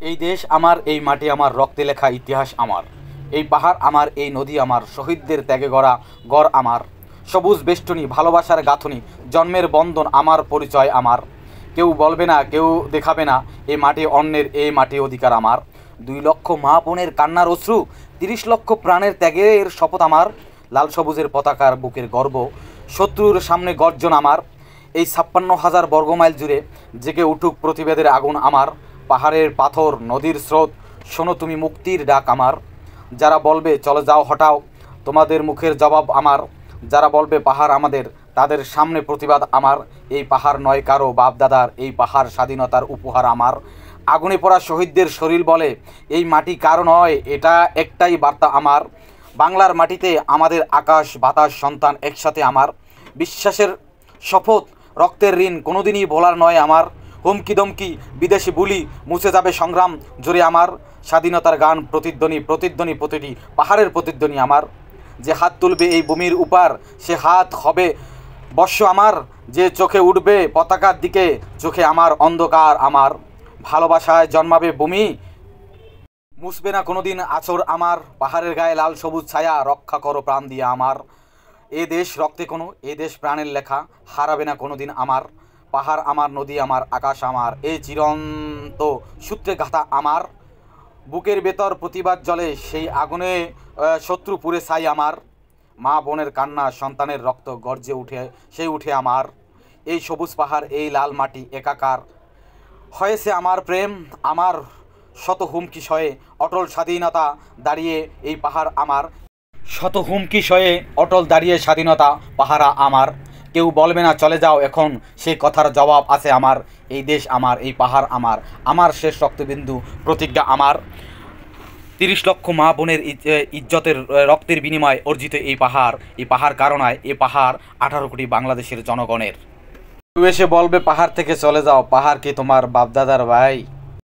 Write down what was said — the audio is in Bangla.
এই দেশ আমার, এই মাটি আমার, রক্তে লেখা ইতিহাস আমার। এই পাহাড় আমার, এই নদী আমার, শহীদদের ত্যাগে গড়া গড় আমার। সবুজ বেষ্টনী, ভালোবাসার গাঁথনি, জন্মের বন্ধন আমার, পরিচয় আমার। কেউ বলবে না, কেউ দেখাবে না, এই মাটি অন্যের, এই মাটি অধিকার আমার। 2 লক্ষ মা বোনের কান্নার অশ্রু, 30 লক্ষ প্রাণের ত্যাগের শপথ আমার। লাল সবুজের পতাকার বুকের গর্ব, শত্রুর সামনে গর্জন আমার। এই 56,000 বর্গমাইল জুড়ে জেগে উঠুক প্রতিবাদের আগুন আমার। পাহাড়ের পাথর, নদীর স্রোত, শোনো তুমি মুক্তির ডাক আমার। যারা বলবে চলে যাও হটাও, তোমাদের মুখের জবাব আমার। যারা বলবে পাহাড় আমাদের, তাদের সামনে প্রতিবাদ আমার। এই পাহাড় নয় কারো বাপদাদার, এই পাহাড় স্বাধীনতার উপহার আমার। আগুনে পড়া শহীদদের শরীর বলে, এই মাটি কারো নয়, এটা একটাই বার্তা আমার। বাংলার মাটিতে আমাদের আকাশ বাতাস সন্তান একসাথে আমার। বিশ্বাসের শপথ, রক্তের ঋণ কোনোদিনই ভোলার নয় আমার। হুমকি দমকি, বিদেশি বুলি, মুছে যাবে সংগ্রাম জোরে আমার। স্বাধীনতার গান প্রতিধ্বনি, প্রতিধ্বনি প্রতিটি পাহাড়ের প্রতিধ্বনি আমার। যে হাত তুলবে এই ভূমির উপার, সে হাত হবে বর্ষ আমার। যে চোখে উঠবে পতাকার দিকে, চোখে আমার অন্ধকার আমার। ভালোবাসায় জন্মাবে ভূমি, মুছবে না কোনোদিন আছর আমার। পাহাড়ের গায়ে লাল সবুজ ছায়া, রক্ষা করো প্রাণ দিয়ে আমার। এ দেশ রক্তে কোনো, এ দেশ প্রাণের লেখা, হারাবে না কোনোদিন আমার। পাহাড় আমার, নদী আমার, আকাশ আমার, এই চিরন্ত সূত্রে গাথা আমার। বুকের ভেতর প্রতিবাদ জ্বলে, সেই আগুনে শত্রু পুড়ে ছাই আমার। মা বোনের কান্না, সন্তানের রক্ত গর্জে উঠে, সেই উঠে আমার। এই সবুজ পাহাড়, এই লাল মাটি একাকার হয়েছে আমার প্রেম আমার। শত হুমকি সয়ে অটল স্বাধীনতা দাঁড়িয়ে এই পাহাড় আমার। শত হুমকি সয়ে অটল দাঁড়িয়ে স্বাধীনতা পাহারা আমার। কেউ বলবে না চলে যাও এখন, সেই কথার জবাব আছে আমার। এই দেশ আমার, এই পাহাড় আমার, আমার শেষ রক্তবিন্দু প্রতিজ্ঞা আমার। 30 লক্ষ মা বোনের ইজ্জতের রক্তের বিনিময়ে অর্জিত এই পাহাড় কারণায়, এই পাহাড় 18 কোটি বাংলাদেশের জনগণের। কেউ এসে বলবে পাহাড় থেকে চলে যাও, পাহাড় কি তোমার বাপদাদার ভাই?